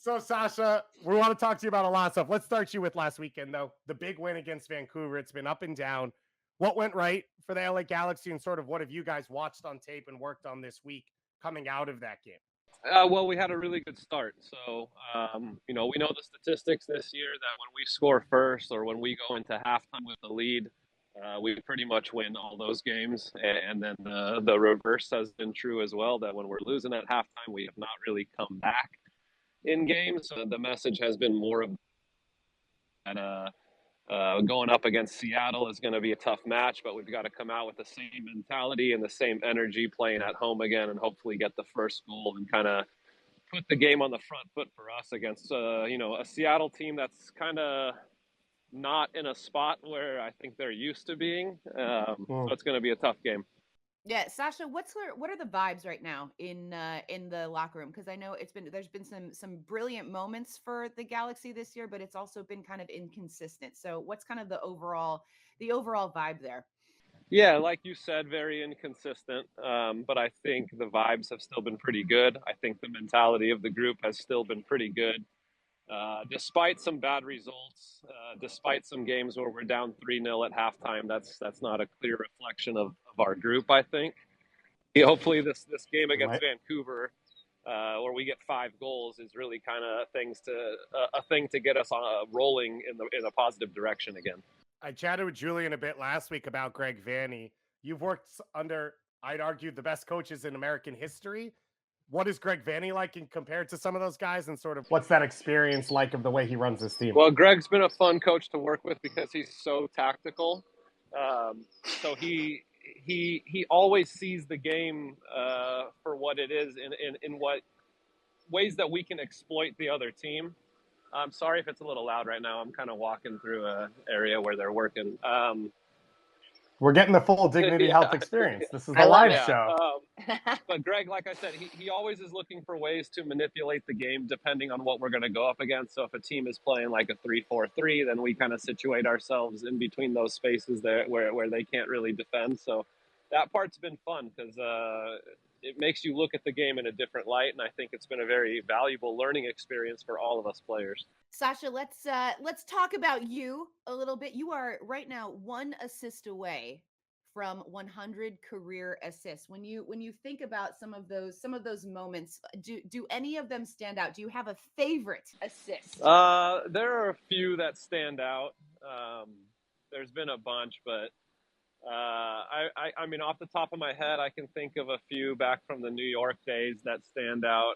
So, Sacha, we want to talk to you about a lot of stuff. Let's start you with last weekend, though. The big win against Vancouver. It's been up and down. What went right for the LA Galaxy, and sort of what have you guys watched on tape and worked on this week coming out of that game? Well, we had a really good start. So, we know the statistics this year that when we score first or when we go into halftime with the lead, we pretty much win all those games. And then the reverse has been true as well, that when we're losing at halftime, we have not really come back in games. So the message has been more of that going up against Seattle is going to be a tough match, but we've got to come out with the same mentality and the same energy playing at home again and hopefully get the first goal and kind of put the game on the front foot for us against, a Seattle team that's kind of not in a spot where I think they're used to being. So it's going to be a tough game. Yeah, Sacha, what are the vibes right now in the locker room? Because I know there's been some brilliant moments for the Galaxy this year, but it's also been kind of inconsistent. So what's kind of the overall vibe there? Yeah, like you said, very inconsistent. But I think the vibes have still been pretty good. I think the mentality of the group has still been pretty good. Despite some bad results, despite some games where we're down 3-0 at halftime, that's not a clear reflection of our group, I think. Hopefully this game against Vancouver, where we get 5 goals, is really kind of a thing to get us rolling in a positive direction again. I chatted with Julian a bit last week about Greg Vanney. You've worked under, I'd argue, the best coaches in American history. What is Greg Vanney like compared to some of those guys, and sort of what's that experience like of the way he runs his team? Well, Greg's been a fun coach to work with because he's so tactical. So he always sees the game for what it is in what ways that we can exploit the other team. I'm sorry if it's a little loud right now. I'm kind of walking through an area where they're working. We're getting the full Dignity Health experience. This is the live show. But Greg, like I said, he always is looking for ways to manipulate the game depending on what we're going to go up against. So if a team is playing like a 3-4-3, then we kind of situate ourselves in between those spaces there where they can't really defend. So that part's been fun because it makes you look at the game in a different light, and I think it's been a very valuable learning experience for all of us players. Sacha, let's talk about you a little bit. You are right now 1 assist away from 100 career assists. When you think about some of those moments, do any of them stand out? Do you have a favorite assist? There are a few that stand out. There's been a bunch, but I mean, off the top of my head, I can think of a few back from the New York days that stand out.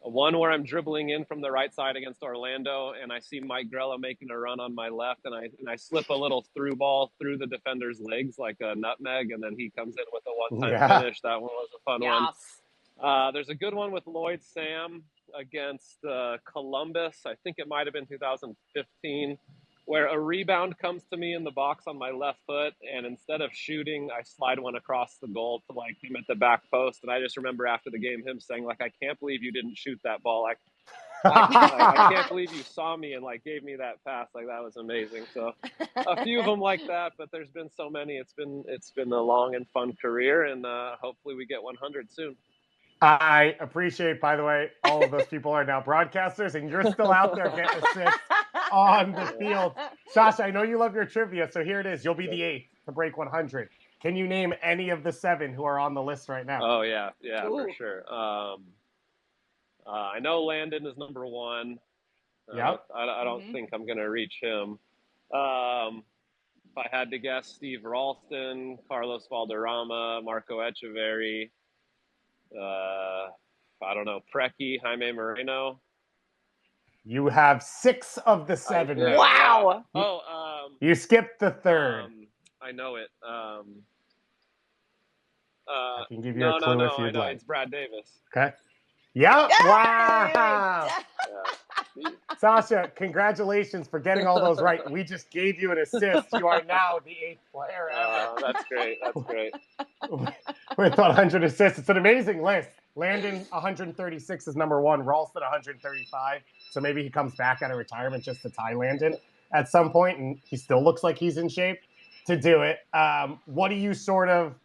One where I'm dribbling in from the right side against Orlando, and I see Mike Grella making a run on my left, and I slip a little through ball through the defender's legs like a nutmeg, and then he comes in with a one-time finish. That one was a fun one. There's a good one with Lloyd Sam against Columbus. I think it might have been 2015. Where a rebound comes to me in the box on my left foot, and instead of shooting, I slide one across the goal to like him at the back post. And I just remember after the game him saying, like, I can't believe you didn't shoot that ball. I can't believe you saw me and like gave me that pass. Like, that was amazing. So a few of them like that, but there's been so many. It's been a long and fun career, and hopefully we get 100 soon. I appreciate, by the way, all of those people are now broadcasters, and you're still out there getting assists on the field. Sacha, I know you love your trivia, so here it is. You'll be the 8th to break 100. Can you name any of the 7 who are on the list right now? Oh, yeah, for sure. I know Landon is number 1. Yep. I don't think I'm going to reach him. If I had to guess, Steve Ralston, Carlos Valderrama, Marco Echeverri, I don't know, Preki, Jaime Moreno. You have 6 of the 7. Wow. You skipped the 3rd. I know it. I can give you a clue if you'd like. It's Brad Davis. Okay. Yep. Wow. Sacha, congratulations for getting all those right. We just gave you an assist. You are now the 8th player ever. That's great. That's great. With 100 assists. It's an amazing list. Landon, 136 is number 1. Ralston, 135. So maybe he comes back out of retirement just to tie Landon at some point, and he still looks like he's in shape to do it. What do you sort of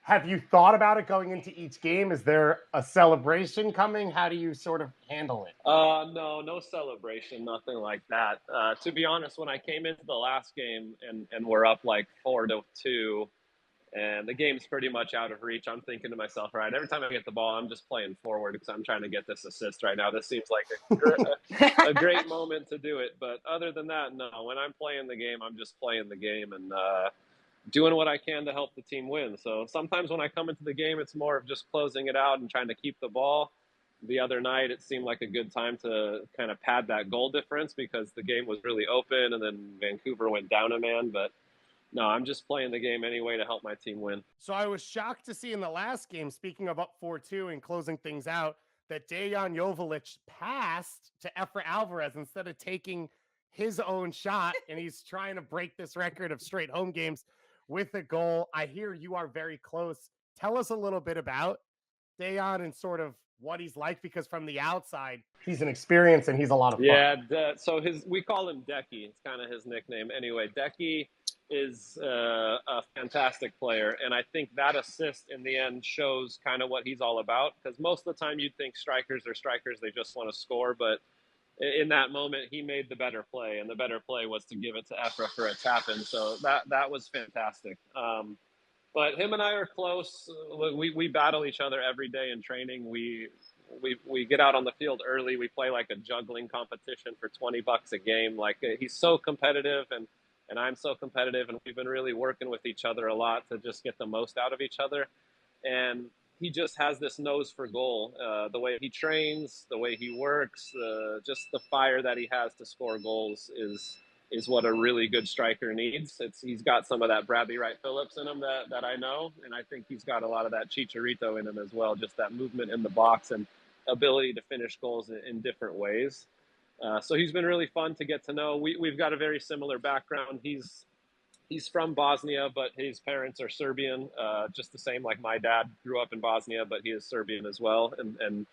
Have you thought about it going into each game? Is there a celebration coming? How do you sort of handle it? No celebration, nothing like that. To be honest, when I came into the last game and we're up like 4-2, and the game's pretty much out of reach, I'm thinking to myself, right, every time I get the ball, I'm just playing forward because I'm trying to get this assist right now. This seems like a great moment to do it. But other than that, no. When I'm playing the game, I'm just playing the game and doing what I can to help the team win. So sometimes when I come into the game, it's more of just closing it out and trying to keep the ball. The other night, it seemed like a good time to kind of pad that goal difference because the game was really open and then Vancouver went down a man. But no, I'm just playing the game anyway to help my team win. So I was shocked to see in the last game, speaking of up 4-2 and closing things out, that Dejan Joveljic passed to Efra Alvarez instead of taking his own shot, and he's trying to break this record of straight home games with a goal. I hear you are very close. Tell us a little bit about Dejan and sort of what he's like, because from the outside, he's an experience and he's a lot of fun. Yeah, so we call him Decky. It's kind of his nickname. Anyway, Decky is a fantastic player, and I think that assist in the end shows kind of what he's all about, because most of the time you'd think strikers are strikers, they just want to score, but in that moment he made the better play, and the better play was to give it to Efra for a tap-in, so that was fantastic. But him and I are close. We battle each other every day in training. We get out on the field early. We play like a juggling competition for $20 a game. Like, he's so competitive, and I'm so competitive, and we've been really working with each other a lot to just get the most out of each other. And he just has this nose for goal. The way he trains, the way he works, just the fire that he has to score goals is what a really good striker needs. He's got some of that Bradley Wright Phillips in him that I know, and I think he's got a lot of that Chicharito in him as well, just that movement in the box and ability to finish goals in different ways. So he's been really fun to get to know. We've got a very similar background. He's from Bosnia, but his parents are Serbian, just the same. Like, my dad grew up in Bosnia, but he is Serbian as well. And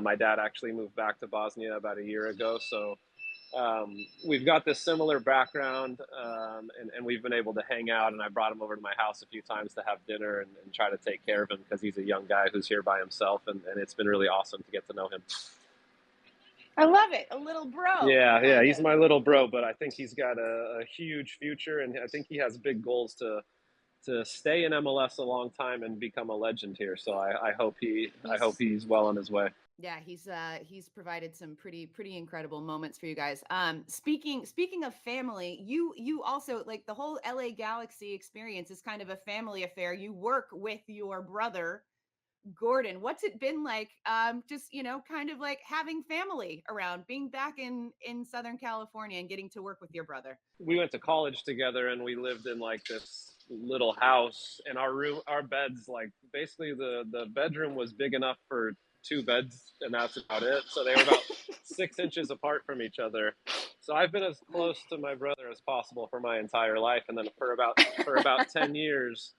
my dad actually moved back to Bosnia about a year ago. So we've got this similar background, and we've been able to hang out. And I brought him over to my house a few times to have dinner and try to take care of him, because he's a young guy who's here by himself. And it's been really awesome to get to know him. I love it. A little bro. Yeah, he's my little bro, but I think he's got a huge future, and I think he has big goals to stay in MLS a long time and become a legend here. So I hope he's well on his way. Yeah, he's provided some pretty incredible moments for you guys. Speaking of family, you also, like, the whole LA Galaxy experience is kind of a family affair. You work with your brother Gordon. What's it been like, just, kind of like having family around, being back in Southern California and getting to work with your brother? We went to college together, and we lived in like this little house, and our beds, like, basically the bedroom was big enough for 2 beds, and that's about it. So they were about 6 inches apart from each other. So I've been as close to my brother as possible for my entire life, and then for about 10 years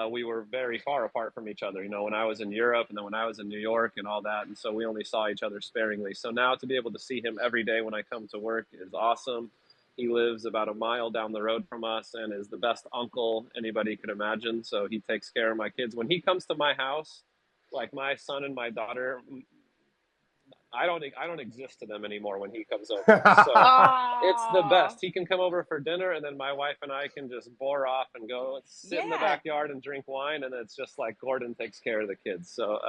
we were very far apart from each other, when I was in Europe and then when I was in New York and all that. And so we only saw each other sparingly. So now to be able to see him every day when I come to work is awesome. He lives about a mile down the road from us and is the best uncle anybody could imagine. So he takes care of my kids. When he comes to my house, like my son and my daughter, I don't exist to them anymore when he comes over. So it's the best. He can come over for dinner, and then my wife and I can just bore off and go sit in the backyard and drink wine, and it's just like Gordon takes care of the kids. So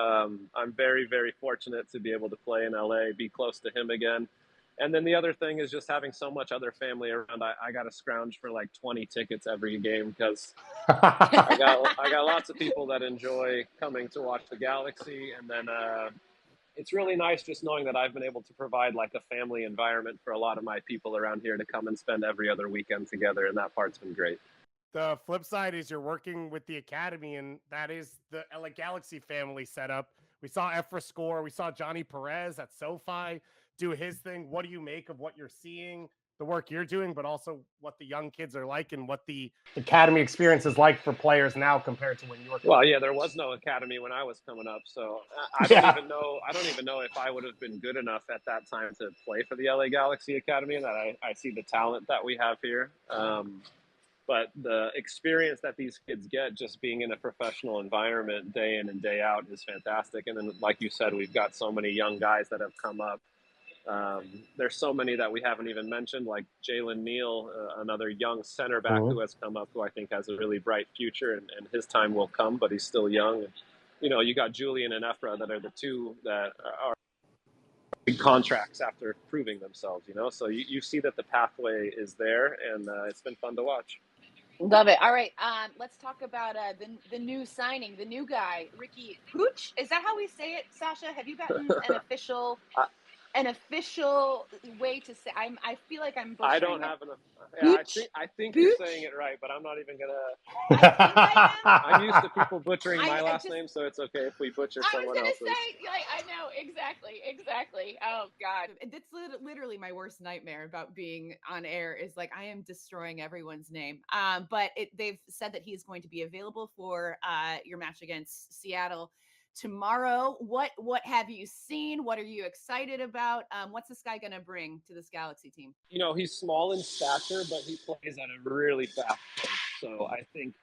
I'm very, very fortunate to be able to play in LA, be close to him again. And then the other thing is just having so much other family around. I got to scrounge for like 20 tickets every game, because I got lots of people that enjoy coming to watch the Galaxy. And then it's really nice just knowing that I've been able to provide like a family environment for a lot of my people around here to come and spend every other weekend together. And that part's been great. The flip side is you're working with the academy, and that is the LA Galaxy family setup. We saw Efra score. We saw Johnny Perez at SoFi do his thing. What do you make of what you're seeing, the work you're doing, but also what the young kids are like, and what the academy experience is like for players now compared to when you were? Well, yeah, there was no academy when I was coming up, so I don't even know if I would have been good enough at that time to play for the LA Galaxy Academy. And that I see the talent that we have here. But the experience that these kids get just being in a professional environment day in and day out is fantastic. And then, like you said, we've got so many young guys that have come up. There's so many that we haven't even mentioned, like Jalen Neal, another young center back who has come up, who I think has a really bright future, and his time will come, but he's still young. And, you know, you got Julian and Ephra that are the two that are big contracts after proving themselves, you know? So you see that the pathway is there, and it's been fun to watch. Love it. All right, let's talk about the new signing, the new guy, Riqui Puig. Is that how we say it, Sacha? Have you gotten an official way to say? I feel like I'm butchering I don't it. have enough. Yeah, I think you're saying it right, but I'm not even gonna. I'm used to people butchering my last name, so it's okay if we butcher someone else's. I know exactly. Oh God, it's literally my worst nightmare about being on air. Is like I am destroying everyone's name. But they've said that he's going to be available for your match against Seattle tomorrow. What have you seen? What are you excited about? What's this guy going to bring to this Galaxy team? You know, he's small in stature, but he plays at a really fast pace. So I think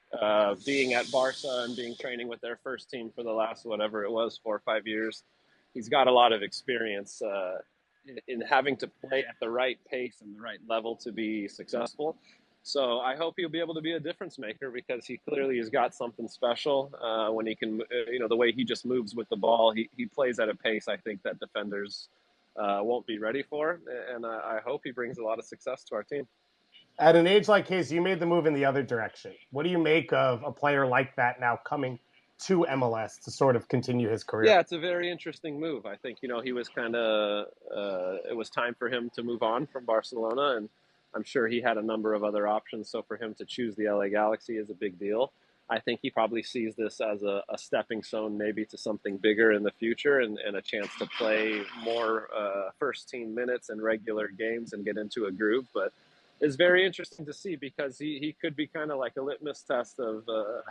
being at Barca and being training with their first team for the last, whatever it was, 4 or 5 years, he's got a lot of experience in having to play at the right pace and the right level to be successful. So I hope he'll be able to be a difference maker, because he clearly has got something special when he can, you know, the way he just moves with the ball. He plays at a pace, I think, that defenders won't be ready for. And I hope he brings a lot of success to our team. At an age like his, you made the move in the other direction. What do you make of a player like that now coming to MLS to sort of continue his career? Yeah, it's a very interesting move. I think, you know, he was kind of, it was time for him to move on from Barcelona, and I'm sure he had a number of other options. So for him to choose the LA Galaxy is a big deal. I think he probably sees this as a stepping stone maybe to something bigger in the future, and a chance to play more first team minutes and regular games and get into a groove. But it's very interesting to see, because he could be kind of like a litmus test of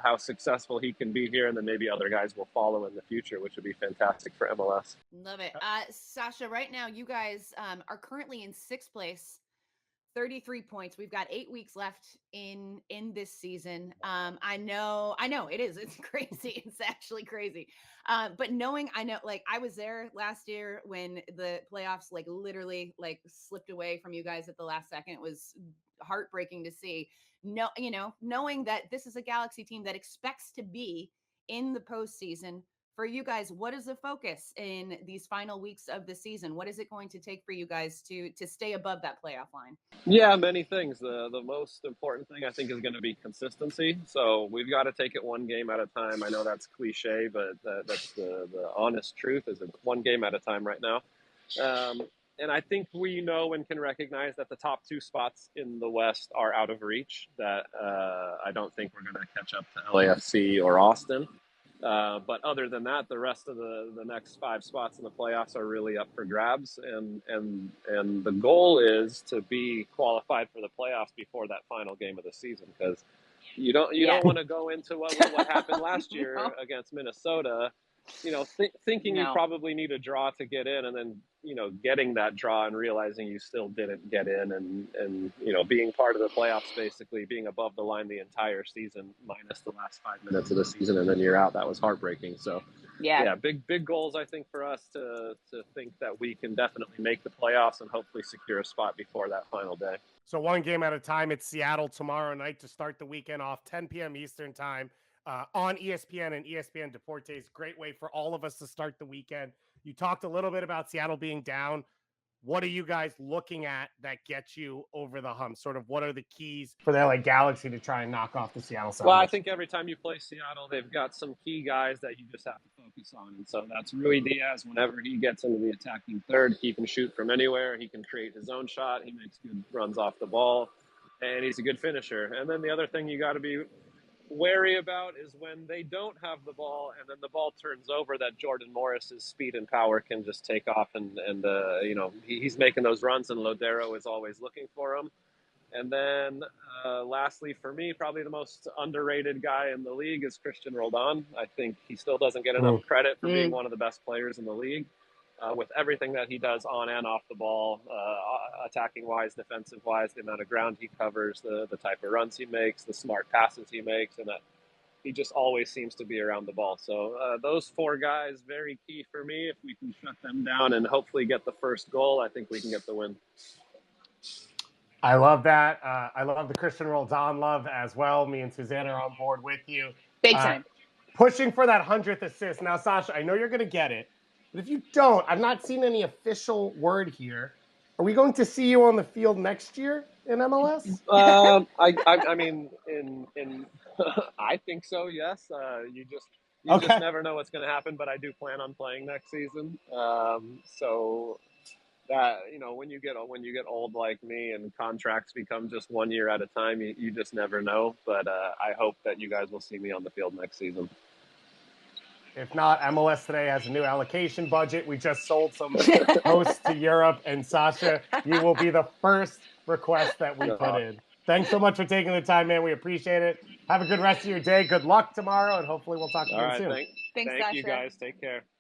how successful he can be here, and then maybe other guys will follow in the future, which would be fantastic for MLS. Love it. Sacha, right now you guys are currently in sixth place, 33 points. We've got 8 weeks left in this season. I know it is. It's crazy. It's actually crazy. But I know, like, I was there last year when the playoffs like literally like slipped away from you guys at the last second. It was heartbreaking to see. No, you know, knowing that this is a Galaxy team that expects to be in the postseason. For you guys, what is the focus in these final weeks of the season? What is it going to take for you guys to stay above that playoff line? Yeah, many things. The most important thing, I think, is going to be consistency. So we've got to take it one game at a time. I know that's cliche, but that's the honest truth, is it's one game at a time right now. And I think we know and can recognize that the top 2 spots in the West are out of reach, that I don't think we're going to catch up to LAFC or Austin. But other than that, the rest of the next 5 spots in the playoffs are really up for grabs. And the goal is to be qualified for the playoffs before that final game of the season, because you don't want to go into what happened last year against Minnesota, you know, thinking you probably need a draw to get in, and then, you know, getting that draw and realizing you still didn't get in, and you know, being part of the playoffs, basically being above the line the entire season minus the last 5 minutes of the season, and then you're out. That was heartbreaking. So yeah, big goals, I think, for us to think that we can definitely make the playoffs and hopefully secure a spot before that final day. So one game at a time. It's Seattle tomorrow night to start the weekend off, 10 p.m. Eastern time. On ESPN and ESPN Deportes. Great way for all of us to start the weekend. You talked a little bit about Seattle being down. What are you guys looking at that gets you over the hump? Sort of what are the keys for the LA Galaxy to try and knock off the Seattle Sounders? Well, I think every time you play Seattle, they've got some key guys that you just have to focus on. And so that's Rui Diaz. Whenever he gets into the attacking third, he can shoot from anywhere. He can create his own shot. He makes good runs off the ball, and he's a good finisher. And then the other thing you got to be wary about is when they don't have the ball and then the ball turns over, that Jordan Morris's speed and power can just take off, and you know, he's making those runs, and Lodero is always looking for him. And then lastly, for me, probably the most underrated guy in the league is Christian Roldan. I think he still doesn't get enough credit for being one of the best players in the league. with everything that he does on and off the ball, attacking wise, defensive wise, the amount of ground he covers, the type of runs he makes, the smart passes he makes, and that he just always seems to be around the ball. So those 4 guys, very key for me. If we can shut them down and hopefully get the first goal, I think we can get the win. I love that. I love the Christian Roldan love as well. Me and Suzanne are on board with you. Big time. Pushing for that 100th assist. Now, Sacha, I know you're going to get it. But if you don't, I've not seen any official word here. Are we going to see you on the field next year in MLS? I mean, in I think so. Yes. You just never know what's going to happen, but I do plan on playing next season. So that, when you get old like me and contracts become just 1 year at a time, you just never know. But I hope that you guys will see me on the field next season. If not, MLS Today has a new allocation budget. We just sold some hosts to Europe, and Sacha, you will be the first request that we put in. Thanks so much for taking the time, man. We appreciate it. Have a good rest of your day. Good luck tomorrow, and hopefully we'll talk again soon. Thank you, guys. Take care.